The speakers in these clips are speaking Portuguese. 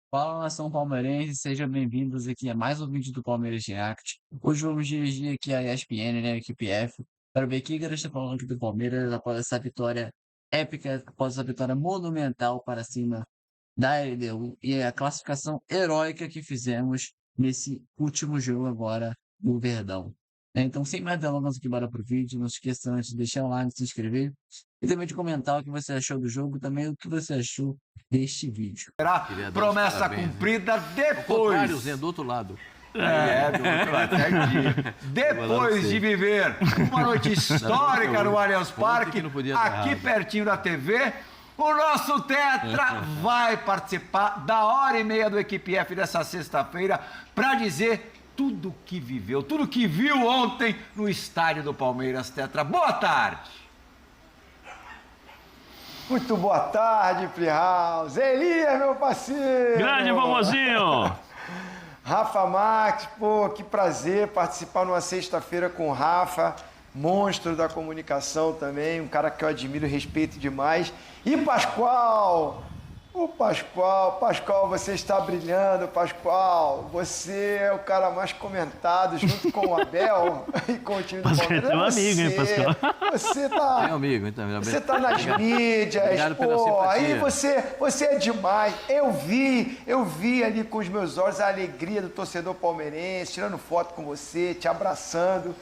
Fala, nação palmeirense, sejam bem-vindos aqui a mais um vídeo do Palmeiras React. Hoje vamos dirigir aqui a ESPN, né, a equipe F, para ver o que a gente está falando aqui do Palmeiras após essa vitória épica, após essa vitória monumental para cima da LDU e a classificação heróica que fizemos nesse último jogo agora no Verdão. Então, sem mais delongas aqui, bora pro vídeo. Não se esqueça antes de deixar o like, se inscrever e também de comentar o que você achou do jogo, também o que você achou deste vídeo. Será promessa parabéns, cumprida Ao contrário, depois. Zé, do outro lado. Do outro lado, certinho. Depois de viver uma noite histórica no Allianz Parque, aqui pertinho da TV, o nosso Tetra vai participar da hora e meia do Equipe F dessa sexta-feira para dizer tudo que viveu, tudo que viu ontem no estádio do Palmeiras. Tetra, boa tarde. Muito boa tarde, Plihal. Zé Elias, meu parceiro. Grande Vovozinho! Rafa Max, pô, que prazer participar numa sexta-feira com o Rafa, monstro da comunicação também, um cara que eu admiro e respeito demais. E Pascoal, Pascoal, você está brilhando, Pascoal. Você é o cara mais comentado junto com o Abel e com o time do Pascoal é Palmeiras. teu amigo, hein, Pascoal? Você tá... Meu amigo, então. Você tá nas mídias, Obrigado pela pô, simpatia. aí você é demais. Eu vi ali com os meus olhos a alegria do torcedor palmeirense, tirando foto com você, te abraçando.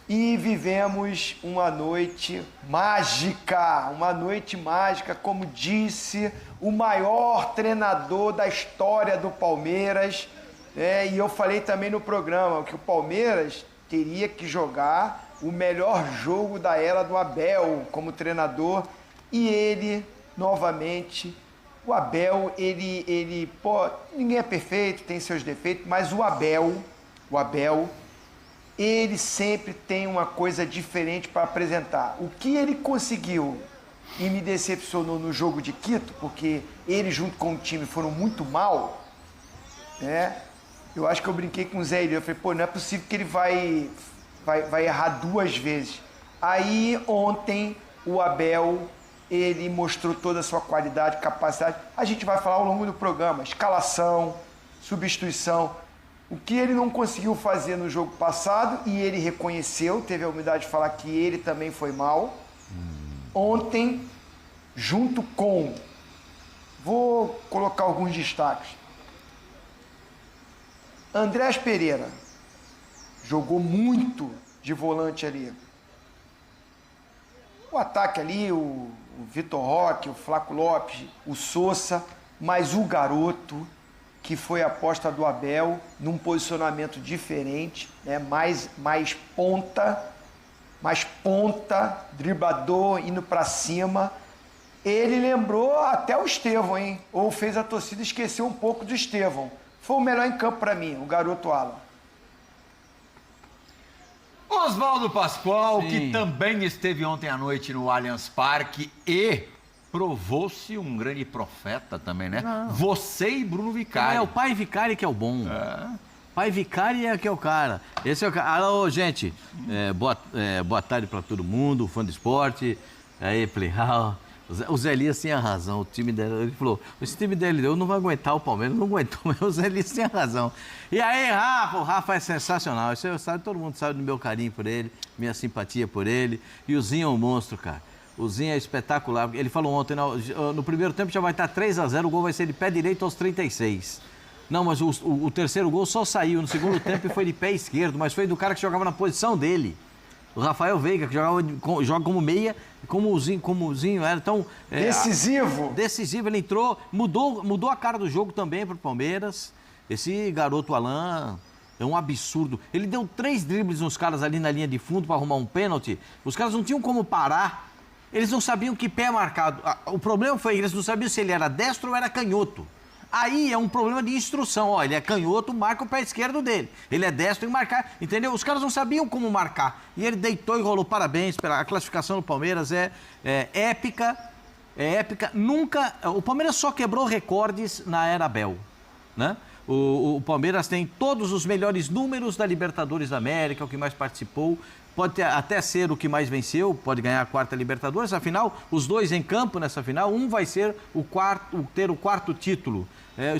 E vivemos uma noite mágica, como disse o maior treinador da história do Palmeiras. E eu falei também no programa que o Palmeiras teria que jogar o melhor jogo da era do Abel como treinador. E ele, novamente, o Abel, pô, ninguém é perfeito, tem seus defeitos, mas o Abel, ele sempre tem uma coisa diferente para apresentar. O que ele conseguiu e me decepcionou no jogo de Quito, porque ele junto com o time foram muito mal, né? Eu acho que eu brinquei com o Zé Elias, eu falei, pô, não é possível que ele vai errar duas vezes. Aí ontem o Abel, ele mostrou toda a sua qualidade, capacidade. A gente vai falar ao longo do programa, escalação, substituição. O que ele não conseguiu fazer no jogo passado, e ele reconheceu, teve a humildade de falar que ele também foi mal. Ontem, junto com... Vou colocar alguns destaques. Andrés Pereira jogou muito de volante ali. O ataque ali, o Vitor Roque, o Flaco Lopes, o Sousa, mas o garoto, que foi a aposta do Abel, num posicionamento diferente, né? mais ponta, driblador, indo para cima. Ele lembrou até o Estevão, hein? Ou fez a torcida esquecer um pouco do Estevão. Foi o melhor em campo para mim, o garoto Alan. Oswaldo Pascoal, Sim. que também esteve ontem à noite no Allianz Parque e provou-se um grande profeta também, né? Não. Você e Bruno É Vicari. o pai Vicari que é o bom. Pai Vicari é que é o cara. Esse é o cara. Alô, gente. Boa tarde pra todo mundo, fã do esporte. Aí, Plihal. O Zé Elias tinha razão. O time dele, ele falou: esse time dele não vai aguentar o Palmeiras, não aguentou, mas o Zé Elias tinha razão. E aí, Rafa, o Rafa é sensacional. Isso eu sabe, todo mundo sabe do meu carinho por ele, minha simpatia por ele. E o Zinho é um monstro, cara. O Zinho é espetacular. Ele falou ontem, no primeiro tempo já vai estar 3-0, o gol vai ser de pé direito aos 36. Não, mas o terceiro gol só saiu no segundo tempo e foi de pé esquerdo, mas foi do cara que jogava na posição dele. O Rafael Veiga, que joga como meia, como o Zinho era. Então, Decisivo. Decisivo, ele entrou, mudou a cara do jogo também para o Palmeiras. Esse garoto Alain é um absurdo. Ele deu 3 dribles nos caras ali na linha de fundo para arrumar um pênalti. Os caras não tinham como parar. Eles não sabiam que pé marcado. O problema foi que eles não sabiam se ele era destro ou era canhoto. Aí é um problema de instrução. Ó, ele é canhoto, marca o pé esquerdo dele. Ele é destro, tem que marcar. Entendeu? Os caras não sabiam como marcar. E ele deitou e rolou. Parabéns pela classificação do Palmeiras. É épica. É épica. Nunca... O Palmeiras só quebrou recordes na era Abel, né? O Palmeiras tem todos os melhores números da Libertadores da América, o que mais participou. Pode até ser o que mais venceu, pode ganhar a quarta Libertadores. Afinal, os dois em campo nessa final, um vai ser ter o quarto título.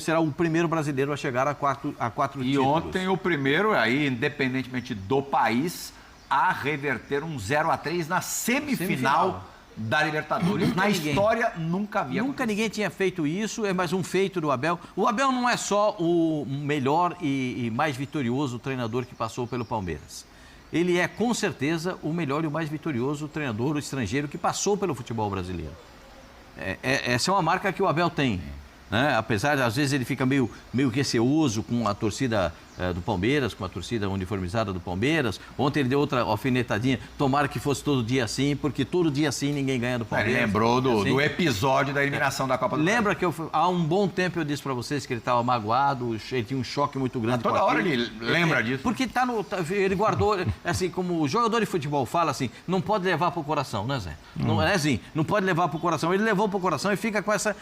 Será o primeiro brasileiro a chegar a quatro títulos. E ontem o primeiro, aí, independentemente do país, a reverter um 0-3 na semifinal da Libertadores. Na história, nunca havia acontecido. Ninguém tinha feito isso, é mais um feito do Abel. O Abel não é só o melhor e mais vitorioso treinador que passou pelo Palmeiras. Ele é, com certeza, o melhor e o mais vitorioso treinador estrangeiro que passou pelo futebol brasileiro. Essa é uma marca que o Abel tem. Né? Apesar de, às vezes, ele fica meio receoso com a torcida do Palmeiras, com a torcida uniformizada do Palmeiras. Ontem ele deu outra alfinetadinha. Tomara que fosse todo dia assim, porque todo dia assim ninguém ganha do Palmeiras. Ele lembrou assim. do episódio da eliminação da Copa do Brasil. Lembra que há um bom tempo eu disse para vocês que ele estava magoado, ele tinha um choque muito grande. Toda hora ele lembra disso. Porque ele guardou, assim, como o jogador de futebol fala assim, não pode levar para o coração, né, Zé? Não é assim, não pode levar para o coração. Ele levou para o coração e fica com essa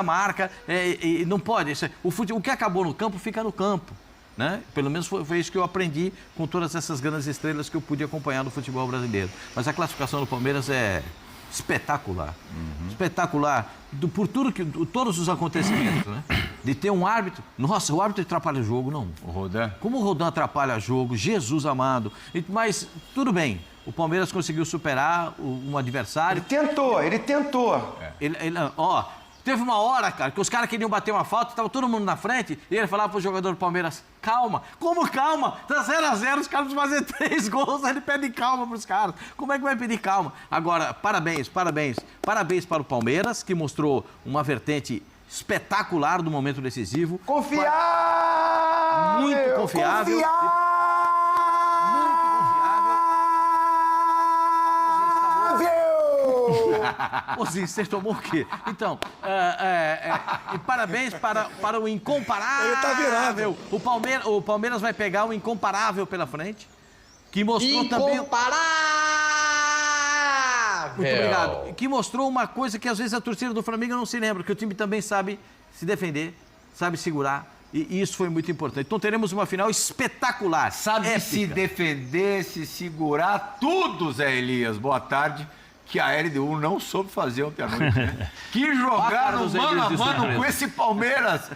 marca, e não pode. O que acabou no campo, fica no campo. Né? Pelo menos foi isso que eu aprendi com todas essas grandes estrelas que eu pude acompanhar no futebol brasileiro. Mas a classificação do Palmeiras é espetacular. Espetacular. Por todos os acontecimentos, né? De ter um árbitro. Nossa, o árbitro atrapalha o jogo, não. O Rodan. Como o Rodan atrapalha o jogo, Jesus amado. Mas tudo bem. O Palmeiras conseguiu superar um adversário. Ele tentou. Teve uma hora, cara, que os caras queriam bater uma falta, estava todo mundo na frente, e ele falava pro jogador do Palmeiras, calma. Como calma? Tá 0-0, os caras vão fazer 3 gols, aí ele pede calma pros caras. Como é que vai pedir calma? Agora, parabéns para o Palmeiras, que mostrou uma vertente espetacular do momento decisivo. Confiável! Muito confiável. Ô, Zinho, você tomou o quê? Então, e parabéns para o incomparável. Ele tá virado. O Palmeiras vai pegar o incomparável pela frente, que mostrou também... Incomparável! Muito obrigado. Que mostrou uma coisa que às vezes a torcida do Flamengo não se lembra, que o time também sabe se defender, sabe segurar. E isso foi muito importante. Então teremos uma final espetacular. Sabe épica. Se defender, se segurar, tudo, Zé Elias. Boa tarde. Que a LDU não soube fazer ontem à noite, né? Que jogaram mano a mano com esse Palmeiras,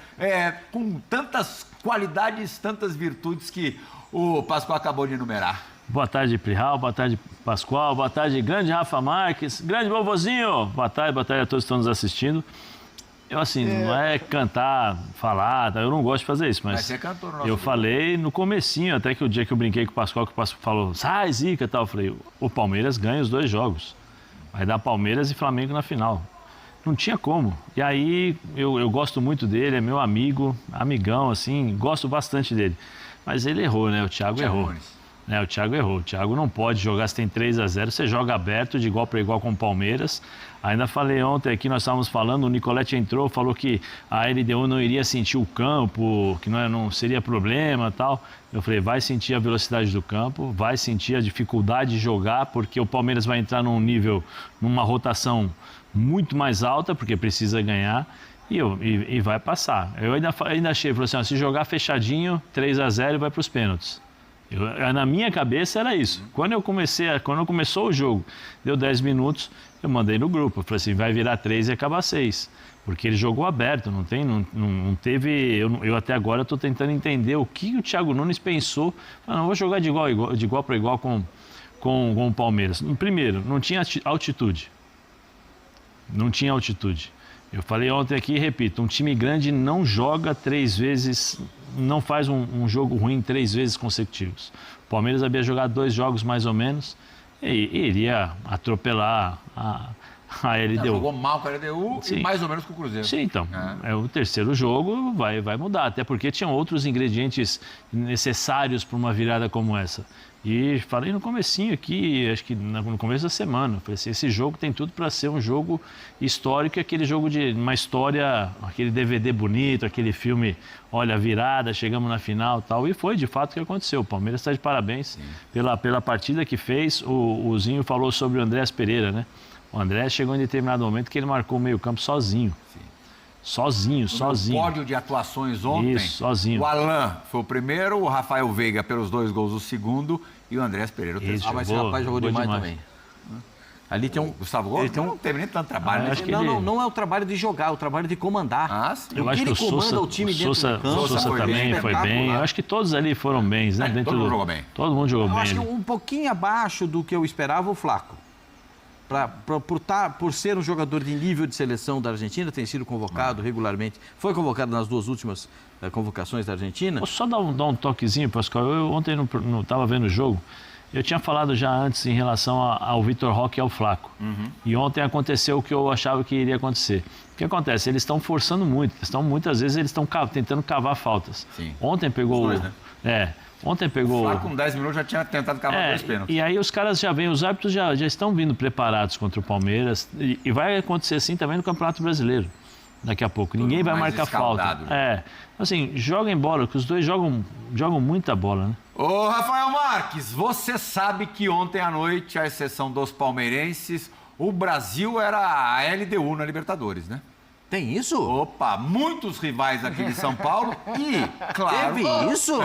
com tantas qualidades, tantas virtudes que o Pascoal acabou de enumerar. Boa tarde, Plihal. Boa tarde, Pascoal. Boa tarde, grande Rafa Marques. Grande vovozinho. Boa tarde a todos que estão nos assistindo. Eu, assim, não é cantar, falar, eu não gosto de fazer isso, mas você cantou no nosso eu vídeo. falei no comecinho, até que o dia que eu brinquei com o Pascoal, que o Pascoal falou, sai, zica e tal, eu falei, o Palmeiras ganha os 2 jogos. Vai dar Palmeiras e Flamengo na final. Não tinha como. E aí, eu gosto muito dele, é meu amigo, amigão, assim, gosto bastante dele. Mas ele errou, né? O Thiago errou. O Thiago errou. O Thiago não pode jogar, se tem 3-0, você joga aberto, de igual para igual com o Palmeiras. Ainda falei ontem aqui, nós estávamos falando, o Nicolete entrou, falou que a LDU não iria sentir o campo, que não seria problema e tal. Eu falei, vai sentir a velocidade do campo, vai sentir a dificuldade de jogar, porque o Palmeiras vai entrar num nível, numa rotação muito mais alta, porque precisa ganhar, e vai passar. Eu ainda achei, falei assim, se jogar fechadinho, 3-0 vai para os pênaltis. Na minha cabeça era isso. Quando começou o jogo, deu 10 minutos, eu mandei no grupo. Eu falei assim, vai virar 3 e acabar 6. Porque ele jogou aberto, não teve... Eu até agora estou tentando entender o que o Thiago Nunes pensou. Não vou jogar de igual para igual com o Palmeiras. Primeiro, não tinha altitude. Não tinha altitude. Eu falei ontem aqui e repito, um time grande não joga 3 vezes, não faz um jogo ruim 3 vezes consecutivos. O Palmeiras havia jogado 2 jogos mais ou menos e iria atropelar a LDU. Jogou mal com a LDU Sim. E mais ou menos com o Cruzeiro. Sim, então, o terceiro jogo vai mudar, até porque tinham outros ingredientes necessários para uma virada como essa. E falei no comecinho aqui, acho que no começo da semana, falei assim, esse jogo tem tudo para ser um jogo histórico, aquele jogo de uma história, aquele DVD bonito, aquele filme, olha, virada, chegamos na final e tal, e foi de fato o que aconteceu. O Palmeiras está de parabéns pela partida que fez. O Zinho falou sobre o Andrés Pereira, né? O Andrés chegou em determinado momento que ele marcou o meio-campo sozinho. Sozinho. Pódio de atuações ontem. Isso, sozinho. O Alain foi o primeiro, o Rafael Veiga pelos 2 gols o segundo e o Andrés Pereira o terceiro. Isso. Mas esse rapaz jogou demais também. Ali tem um... Gustavo Gomes não teve nem tanto trabalho. acho que Não é o trabalho de jogar, é o trabalho de comandar. Ah, sim. Eu acho que o comanda o time dentro do campo. Sousa também foi bem. Eu acho que todos ali foram bens, né? Todo mundo jogou bem. Todo mundo jogou Eu bem. acho que ali. um pouquinho abaixo do que eu esperava o Flaco. Por ser um jogador de nível de seleção da Argentina, tem sido convocado regularmente. Foi convocado nas 2 últimas convocações da Argentina. Posso só dar um toquezinho, Pascoal? Eu ontem não estava vendo o jogo. Eu tinha falado já antes em relação ao Vitor Roque e ao Flaco. E ontem aconteceu o que eu achava que iria acontecer. O que acontece? Eles estão forçando muito. Muitas vezes eles estão tentando cavar faltas. Sim. Ontem pegou... Os dois, né? Ontem pegou... O Flaco com 10 minutos já tinha tentado cavar 2 pênaltis. E aí os caras já vêm, os árbitros já estão vindo preparados contra o Palmeiras. E vai acontecer assim também no Campeonato Brasileiro. Daqui a pouco. Ninguém vai mais marcar falta. Assim, joguem bola, que os dois jogam muita bola, né? Ô, Rafael Marques, você sabe que ontem à noite, à exceção dos palmeirenses, o Brasil era a LDU na Libertadores, né? Tem isso? Opa, muitos rivais aqui de São Paulo e, claro... Teve isso?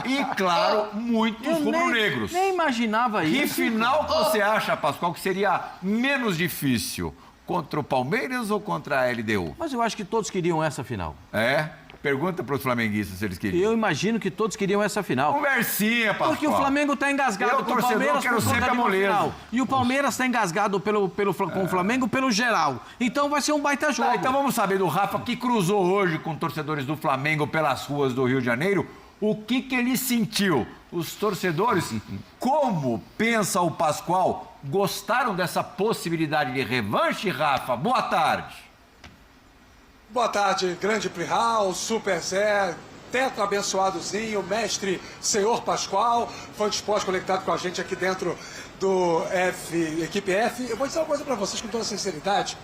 E, claro, muitos rubro-negros. Nem imaginava Que isso. final que você acha, Pascoal, que seria menos difícil? Contra o Palmeiras ou contra a LDU? Mas eu acho que todos queriam essa final. É? Pergunta para os flamenguistas se eles queriam. Eu imagino que todos queriam essa final. Conversinha, Pascoal. Porque o Flamengo está engasgado com o torcedor, Palmeiras quero por conta sempre de a uma moleza. final. E o Palmeiras está engasgado com o Flamengo pelo geral. Então vai ser um baita jogo. Então vamos saber do Rafa, que cruzou hoje com torcedores do Flamengo pelas ruas do Rio de Janeiro. O que ele sentiu? Os torcedores, como pensa o Pascoal, gostaram dessa possibilidade de revanche, Rafa? Boa tarde. Boa tarde, grande Plihal, Super Zé, tetra abençoadozinho, mestre Senhor Pascoal, fã de esporte conectado com a gente aqui dentro do Equipe F. Eu vou dizer uma coisa para vocês com toda sinceridade.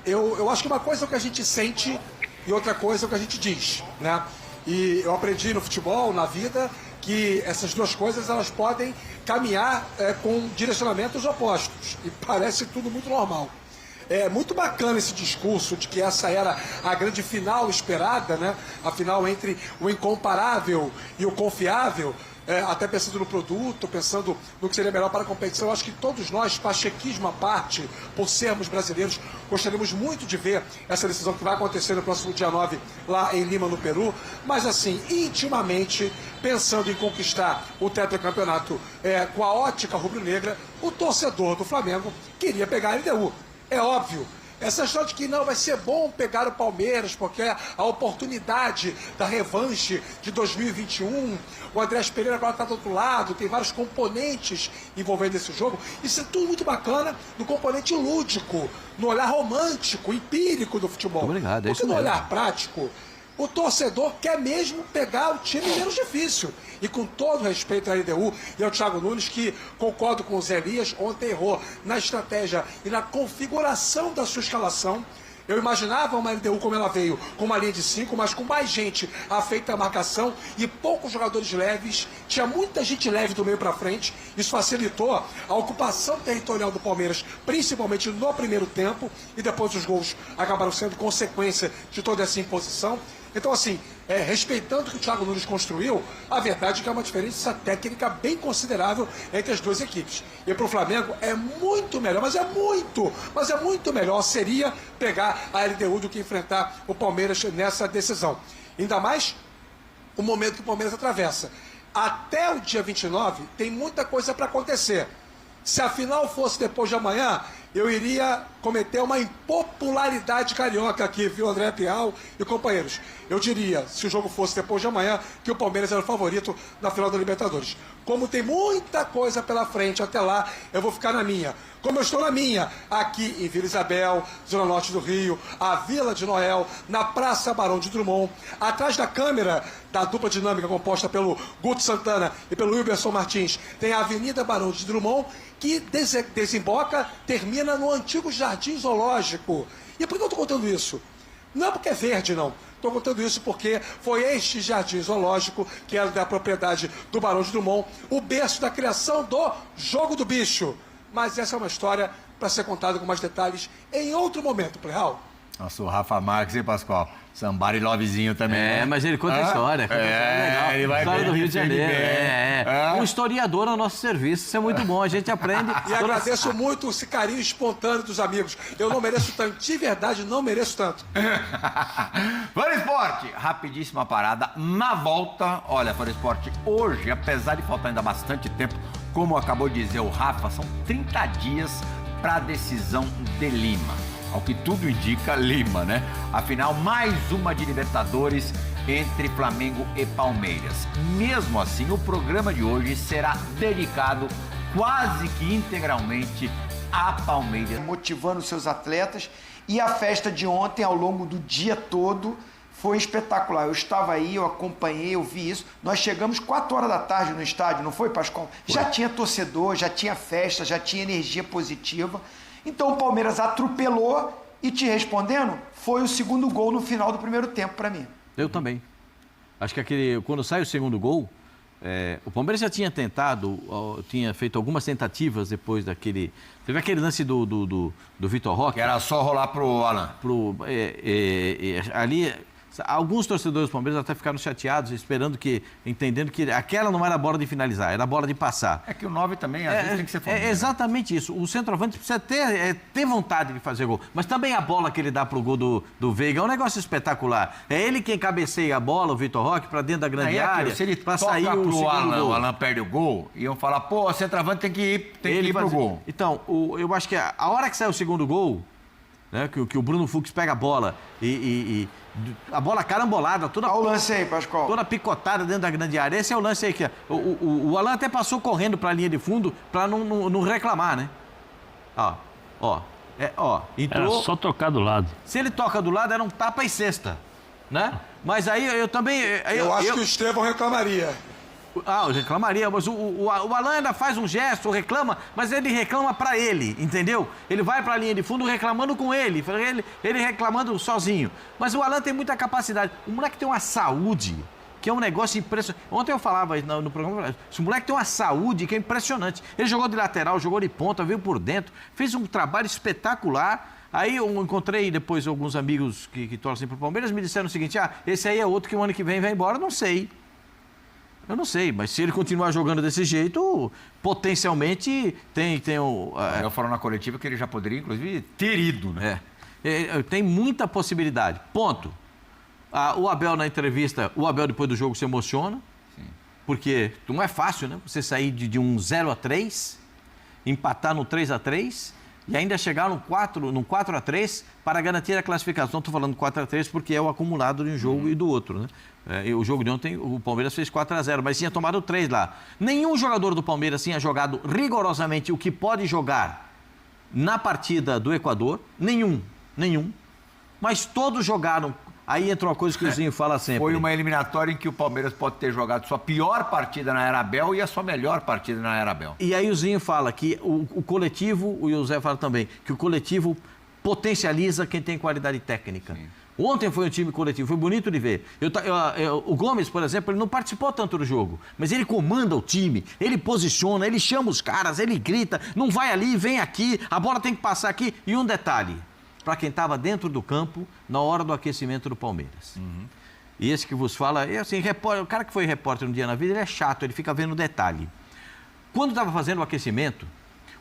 Eu acho que uma coisa é o que a gente sente e outra coisa é o que a gente diz, né? E eu aprendi no futebol, na vida, que essas duas coisas elas podem caminhar com direcionamentos opostos. E parece tudo muito normal. É muito bacana esse discurso de que essa era a grande final esperada, né? A final entre o incomparável e o confiável, até pensando no produto, pensando no que seria melhor para a competição. Eu acho que todos nós, pachequismo à parte, por sermos brasileiros, gostaríamos muito de ver essa decisão que vai acontecer no próximo dia 9, lá em Lima, no Peru. Mas assim, intimamente, pensando em conquistar o tetracampeonato com a ótica rubro-negra, o torcedor do Flamengo queria pegar a LDU. É óbvio, essa história de que não vai ser bom pegar o Palmeiras, porque é a oportunidade da revanche de 2021, o Andrés Pereira agora está do outro lado, tem vários componentes envolvendo esse jogo, isso é tudo muito bacana no componente lúdico, no olhar romântico, empírico do futebol. Muito obrigado, é porque isso no mesmo. olhar prático, o torcedor quer mesmo pegar o time menos difícil. E com todo respeito à LDU e ao Thiago Nunes, que concordo com o Zé Elias, ontem errou na estratégia e na configuração da sua escalação. Eu imaginava uma LDU como ela veio, com uma linha de 5, mas com mais gente afeita à marcação e poucos jogadores leves. Tinha muita gente leve do meio para frente. Isso facilitou a ocupação territorial do Palmeiras, principalmente no primeiro tempo. E depois os gols acabaram sendo consequência de toda essa imposição. Então, assim, respeitando o que o Thiago Nunes construiu, a verdade é que é uma diferença técnica bem considerável entre as duas equipes. E para o Flamengo é muito melhor, mas é muito melhor seria pegar a LDU do que enfrentar o Palmeiras nessa decisão. Ainda mais o momento que o Palmeiras atravessa. Até o dia 29 tem muita coisa para acontecer. Se a final fosse depois de amanhã, eu iria cometer uma impopularidade carioca aqui, viu, André Pial e companheiros. Eu diria, se o jogo fosse depois de amanhã, que o Palmeiras era o favorito na final da Libertadores. Como tem muita coisa pela frente até lá, eu vou ficar na minha. Como eu estou na minha, aqui em Vila Isabel, Zona Norte do Rio, a Vila de Noel, na Praça Barão de Drummond, atrás da câmera da dupla dinâmica composta pelo Guto Santana e pelo Wilberson Martins, tem a Avenida Barão de Drummond, que desemboca, termina no antigo Jardim Zoológico. E por que eu estou contando isso? Não é porque é verde, não. Estou contando isso porque foi este Jardim Zoológico, que era da propriedade do Barão de Drummond, o berço da criação do Jogo do Bicho. Mas essa é uma história para ser contada com mais detalhes em outro momento, Plihal. Nossa, o Rafa Marques, hein, Pascoal? Somebody Lovezinho também, né? Mas ele conta a história. Conta a história legal. Ele vai História do Rio de Janeiro. bem. Um historiador ao nosso serviço. Isso é muito bom. A gente aprende. E agradeço muito esse carinho espontâneo dos amigos. Eu não mereço tanto. De verdade, não mereço tanto. Fã Esporte, rapidíssima parada. Na volta, olha, Fã Esporte, hoje, apesar de faltar ainda bastante tempo, como acabou de dizer o Rafa, são 30 dias para a decisão de Lima. Ao que tudo indica, Lima, né? Afinal, mais uma de Libertadores entre Flamengo e Palmeiras. Mesmo assim, o programa de hoje será dedicado quase que integralmente a Palmeiras. Motivando seus atletas. E a festa de ontem, ao longo do dia todo, foi espetacular. Eu estava aí, eu acompanhei, eu vi isso. Nós chegamos 4 horas da tarde no estádio, não foi, Pascoal? Já tinha torcedor, já tinha festa, já tinha energia positiva. Então o Palmeiras atropelou e, te respondendo, foi o segundo gol no final do primeiro tempo para mim. Eu também. Acho que quando sai o segundo gol, o Palmeiras já tinha tentado, tinha feito algumas tentativas depois daquele... Teve aquele lance do Vitor Roque. Que era só rolar pro Alan. Ali... Alguns torcedores do Palmeiras até ficaram chateados, entendendo que aquela não era a bola de finalizar, era a bola de passar. É que o 9 também, às vezes, tem que ser forte. É exatamente isso. O centroavante precisa ter vontade de fazer gol. Mas também a bola que ele dá pro gol do Veiga é um negócio espetacular. É ele quem cabeceia a bola, o Vitor Roque, para dentro da grande área. Se ele para toca sair pro Alan, o Alan perde o gol, iam falar, pô, o centroavante tem que ir pro gol. Então, eu acho que a hora que sai o segundo gol, né, que o Bruno Fux pega a bola e a bola carambolada, toda... Olha o lance aí, Pascoal. Toda picotada dentro da grande área. Esse é o lance aí que... O Alan até passou correndo para a linha de fundo para não reclamar, né? Entrou... Era só tocar do lado. Se ele toca do lado, era um tapa e cesta, né? Mas aí eu também... Eu acho que o Estevão reclamaria. Eu reclamaria, mas o Alan ainda faz um gesto, reclama, mas ele reclama pra ele, entendeu? Ele vai pra linha de fundo reclamando com ele reclamando sozinho. Mas o Alan tem muita capacidade. O moleque tem uma saúde, que é um negócio impressionante. Ontem eu falava no programa, o moleque tem uma saúde que é impressionante. Ele jogou de lateral, jogou de ponta, veio por dentro, fez um trabalho espetacular. Aí eu encontrei depois alguns amigos que torcem pro Palmeiras, me disseram o seguinte, esse aí é outro que o ano que vem vai embora, não sei. Eu não sei, mas se ele continuar jogando desse jeito, potencialmente tem Eu falo na coletiva que ele já poderia, inclusive, ter ido, né? Tem muita possibilidade. Ponto. O Abel na entrevista, depois do jogo se emociona, sim, porque não é fácil, né? Você sair de um 0-3, empatar no 3-3 e ainda chegar no 4-3 para garantir a classificação. Estou falando 4-3 porque é o acumulado de um jogo e do outro, né? O jogo de ontem, o Palmeiras fez 4-0, mas tinha tomado 3 lá. Nenhum jogador do Palmeiras tinha jogado rigorosamente o que pode jogar na partida do Equador. Nenhum. Mas todos jogaram. Aí entrou uma coisa que o Zinho fala sempre. Foi uma eliminatória em que o Palmeiras pode ter jogado sua pior partida na era Abel e a sua melhor partida na era Abel. E aí o Zinho fala que o coletivo, o José fala também, que o coletivo potencializa quem tem qualidade técnica. Sim. Ontem foi um time coletivo, foi bonito de ver. O Gomes, por exemplo, ele não participou tanto do jogo, mas ele comanda o time, ele posiciona, ele chama os caras, ele grita, não vai ali, vem aqui, a bola tem que passar aqui. E um detalhe, para quem estava dentro do campo, na hora do aquecimento do Palmeiras. Uhum. E esse que vos fala, assim, o cara que foi repórter um dia na vida, ele é chato, ele fica vendo detalhe. Quando estava fazendo o aquecimento,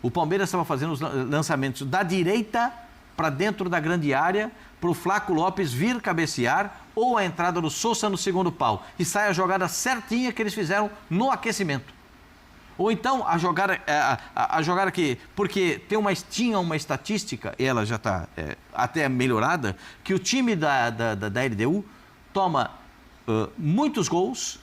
o Palmeiras estava fazendo os lançamentos da direita para dentro da grande área, para o Flaco Lopes vir cabecear ou a entrada do Sousa no segundo pau. E sai a jogada certinha que eles fizeram no aquecimento. Ou então a jogada que... Porque tinha uma estatística, e ela já está até melhorada, que o time da LDU toma muitos gols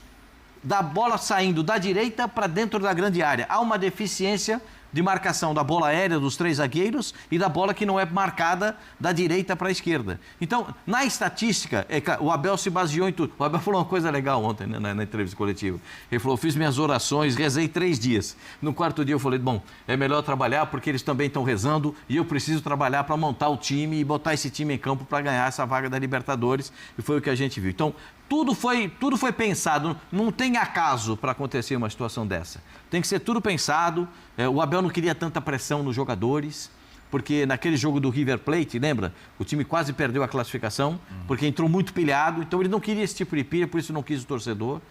da bola saindo da direita para dentro da grande área. Há uma deficiência de marcação da bola aérea dos 3 zagueiros e da bola que não é marcada da direita para a esquerda. Então, na estatística, o Abel se baseou em tudo. O Abel falou uma coisa legal ontem, né, na entrevista coletiva. Ele falou, fiz minhas orações, rezei 3 dias. No 4º dia eu falei, bom, é melhor trabalhar porque eles também estão rezando e eu preciso trabalhar para montar o time e botar esse time em campo para ganhar essa vaga da Libertadores. E foi o que a gente viu. Então, tudo foi pensado, não tem acaso para acontecer uma situação dessa. Tem que ser tudo pensado. O Abel não queria tanta pressão nos jogadores, porque naquele jogo do River Plate, lembra? O time quase perdeu a classificação, porque entrou muito pilhado, então ele não queria esse tipo de pilha, por isso não quis o torcedor.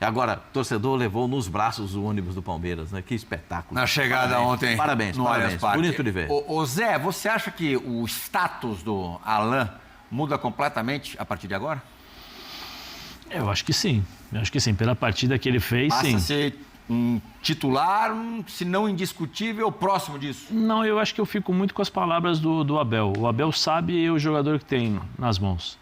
Agora, o torcedor levou nos braços o ônibus do Palmeiras, né? Que espetáculo. Na chegada ontem. Parabéns, no parabéns. Allianz Parque. Bonito de ver. Ô Zé, você acha que o status do Alain muda completamente a partir de agora? Eu acho que sim. Pela partida que ele fez, Passa sim. a ser um titular, se não indiscutível, próximo disso. Não, eu acho que eu fico muito com as palavras do Abel. O Abel sabe o jogador que tem nas mãos.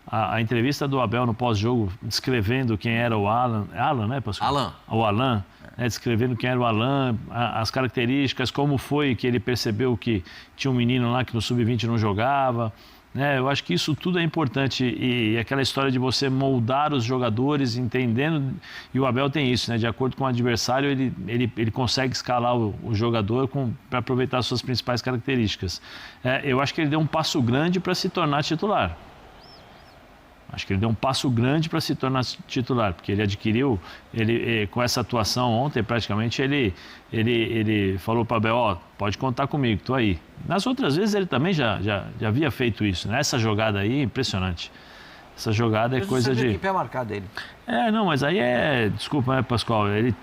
A entrevista do Abel no pós-jogo, descrevendo quem era o Alan, né, Pascoal? Alan. O Alan, né, descrevendo quem era o Alan, as características, como foi que ele percebeu que tinha um menino lá que no Sub-20 não jogava. Né? Eu acho que isso tudo é importante e aquela história de você moldar os jogadores, entendendo, e o Abel tem isso, né? De acordo com o adversário, ele consegue escalar o jogador para aproveitar as suas principais características. Eu acho que ele deu um passo grande para se tornar titular. Acho que ele deu um passo grande para se tornar titular, porque ele adquiriu, com essa atuação ontem, praticamente, ele falou para o Abel, pode contar comigo, estou aí. Nas outras vezes ele também já havia feito isso, né? Essa jogada aí, impressionante. Essa jogada é coisa de... Que pé marcado dele. Não, mas aí desculpa, né, Pascoal, ele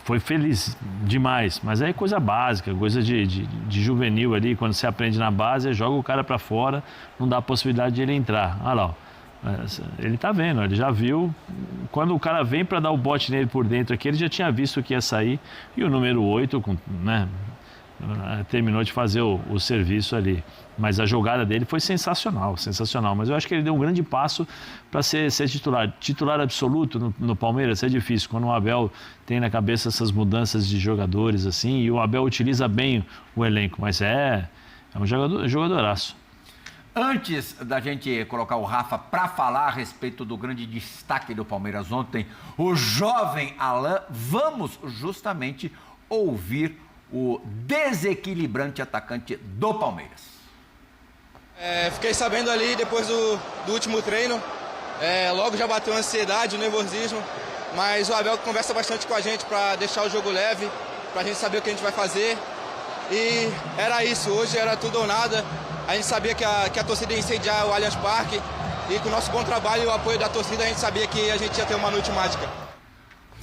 foi feliz demais, mas aí é coisa básica, coisa de juvenil ali, quando você aprende na base, joga o cara para fora, não dá a possibilidade de ele entrar. Olha lá, ó. Ele tá vendo, ele já viu. Quando o cara vem para dar o bote nele por dentro aqui, ele já tinha visto que ia sair. E o número 8, né, terminou de fazer o serviço ali. Mas a jogada dele foi sensacional. Mas eu acho que ele deu um grande passo para ser titular. Titular absoluto no Palmeiras é difícil. Quando o Abel tem na cabeça essas mudanças de jogadores assim, e o Abel utiliza bem o elenco. Mas é um jogadoraço. Antes da gente colocar o Rafa para falar a respeito do grande destaque do Palmeiras ontem, o jovem Alain, vamos justamente ouvir o desequilibrante atacante do Palmeiras. Fiquei sabendo ali depois do último treino, logo já bateu a ansiedade, o nervosismo, mas o Abel conversa bastante com a gente para deixar o jogo leve, para a gente saber o que a gente vai fazer. E era isso, hoje era tudo ou nada. A gente sabia que a torcida ia incendiar o Allianz Parque e com o nosso bom trabalho e o apoio da torcida a gente sabia que a gente ia ter uma noite mágica.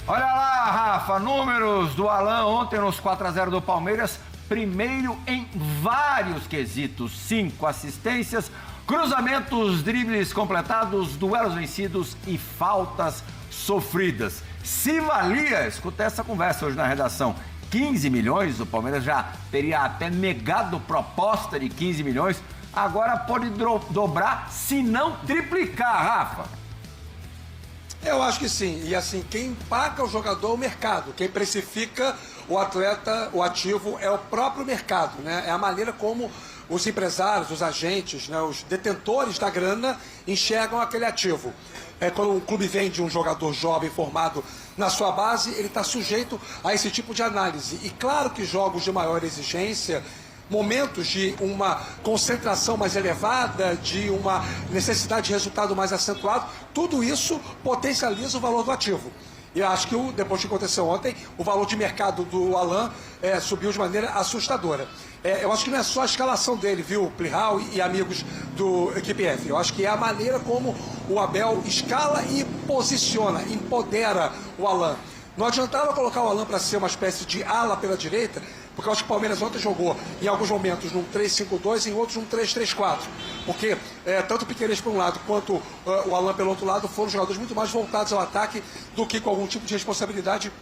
Olha lá, Rafa, números do Alain ontem nos 4-0 do Palmeiras. Primeiro em vários quesitos, 5 assistências, cruzamentos, dribles completados, duelos vencidos e faltas sofridas. Se valia, escuta essa conversa hoje na redação, 15 milhões, o Palmeiras já teria até negado proposta de 15 milhões, agora pode dobrar, se não triplicar, Rafa. Eu acho que sim, e assim, quem paga o jogador é o mercado, quem precifica o atleta, o ativo, é o próprio mercado, né? É a maneira como os empresários, os agentes, né, os detentores da grana enxergam aquele ativo. Quando um clube vende um jogador jovem formado na sua base, ele está sujeito a esse tipo de análise. E claro que jogos de maior exigência, momentos de uma concentração mais elevada, de uma necessidade de resultado mais acentuado, tudo isso potencializa o valor do ativo. E acho que, depois do que aconteceu ontem, o valor de mercado do Alain subiu de maneira assustadora. Eu acho que não é só a escalação dele, viu, Plihal e amigos do Equipe F. Eu acho que é a maneira como o Abel escala e posiciona, empodera o Alain. Não adiantava colocar o Alain para ser uma espécie de ala pela direita, porque eu acho que o Palmeiras ontem jogou em alguns momentos num 3-5-2 e em outros num 3-3-4. Porque tanto o Piquerez por um lado quanto o Alain pelo outro lado foram jogadores muito mais voltados ao ataque do que com algum tipo de responsabilidade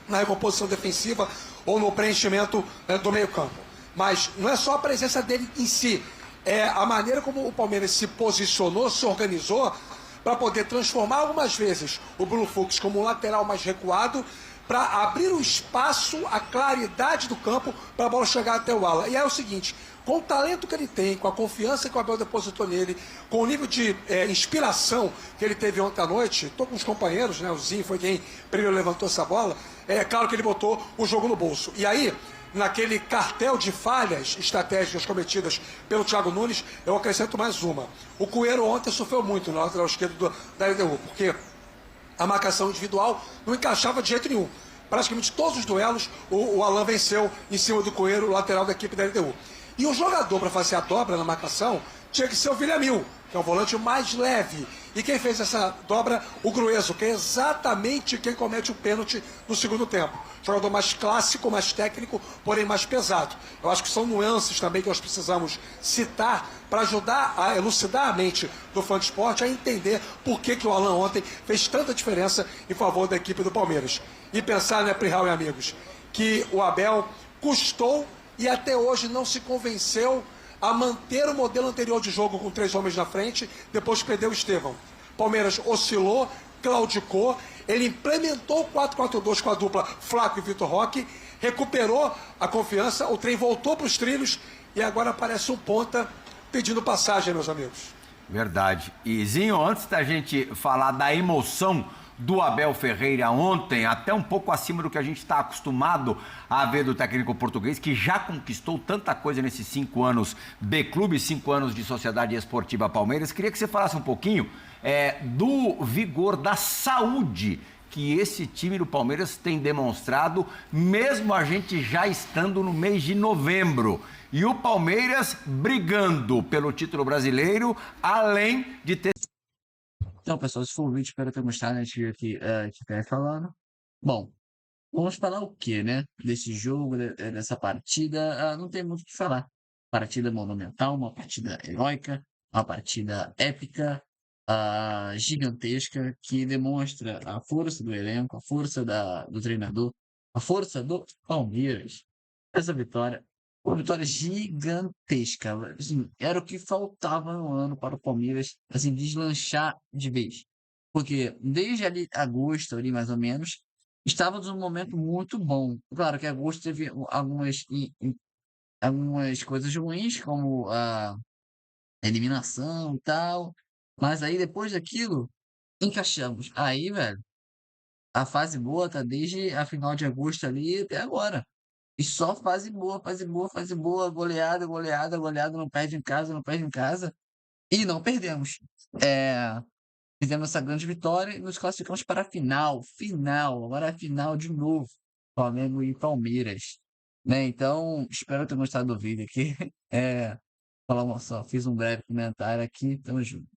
na recomposição defensiva ou no preenchimento do meio-campo. Mas não é só a presença dele em si, é a maneira como o Palmeiras se posicionou, se organizou para poder transformar algumas vezes o Bruno Fux como um lateral mais recuado, para abrir o espaço, a claridade do campo para a bola chegar até o ala. E é o seguinte, com o talento que ele tem, com a confiança que o Abel depositou nele, com o nível de inspiração que ele teve ontem à noite, estou com os companheiros, né? O Zinho foi quem primeiro levantou essa bola, é claro que ele botou o jogo no bolso. E aí, naquele cartel de falhas estratégicas cometidas pelo Thiago Nunes, eu acrescento mais uma. O Coelho ontem sofreu muito na lateral esquerda da LDU, porque a marcação individual não encaixava de jeito nenhum. Praticamente todos os duelos o Alain venceu em cima do Coelho, lateral da equipe da LDU. E o jogador para fazer a dobra na marcação tinha que ser o Villamil, que é o volante mais leve. E quem fez essa dobra? O Gruezo, que é exatamente quem comete o pênalti no segundo tempo. Jogador mais clássico, mais técnico, porém mais pesado. Eu acho que são nuances também que nós precisamos citar para ajudar a elucidar a mente do fã de esporte a entender por que o Alan ontem fez tanta diferença em favor da equipe do Palmeiras. E pensar, né, Plihal e amigos, que o Abel custou e até hoje não se convenceu a manter o modelo anterior de jogo com 3 homens na frente, depois que perdeu o Estevão. Palmeiras oscilou, claudicou, ele implementou o 4-4-2 com a dupla Flaco e Vitor Roque, recuperou a confiança, o trem voltou para os trilhos e agora aparece um ponta pedindo passagem, meus amigos. Verdade. E, Zinho, antes da gente falar da emoção do Abel Ferreira ontem, até um pouco acima do que a gente está acostumado a ver do técnico português, que já conquistou tanta coisa nesses 5 anos de clube, 5 anos de Sociedade Esportiva Palmeiras. Queria que você falasse um pouquinho do vigor, da saúde que esse time do Palmeiras tem demonstrado, mesmo a gente já estando no mês de novembro. E o Palmeiras brigando pelo título brasileiro, além de ter... Então, pessoal, esse foi o vídeo, espero ter gostado, né? Que tá falando. Bom, vamos falar o quê, né? Desse jogo, dessa partida, não tem muito o que falar. Partida monumental, uma partida heróica, uma partida épica, gigantesca, que demonstra a força do elenco, a força do treinador, a força do Palmeiras. Essa vitória, uma vitória gigantesca. Assim, era o que faltava no ano para o Palmeiras, assim, deslanchar de vez. Porque desde ali agosto, ali mais ou menos, estávamos num momento muito bom. Claro que agosto teve algumas coisas ruins, como a eliminação e tal. Mas aí depois daquilo, encaixamos. Aí, velho, a fase boa tá desde a final de agosto ali até agora. E só fase boa, fase boa, fase boa, goleada, goleada, goleada, não perde em casa, não perde em casa. E não perdemos. Fizemos essa grande vitória e nos classificamos para a final. Final, agora é a final de novo. Flamengo e Palmeiras. Né? Então, espero ter gostado do vídeo aqui. Falar só, fiz um breve comentário aqui, tamo junto.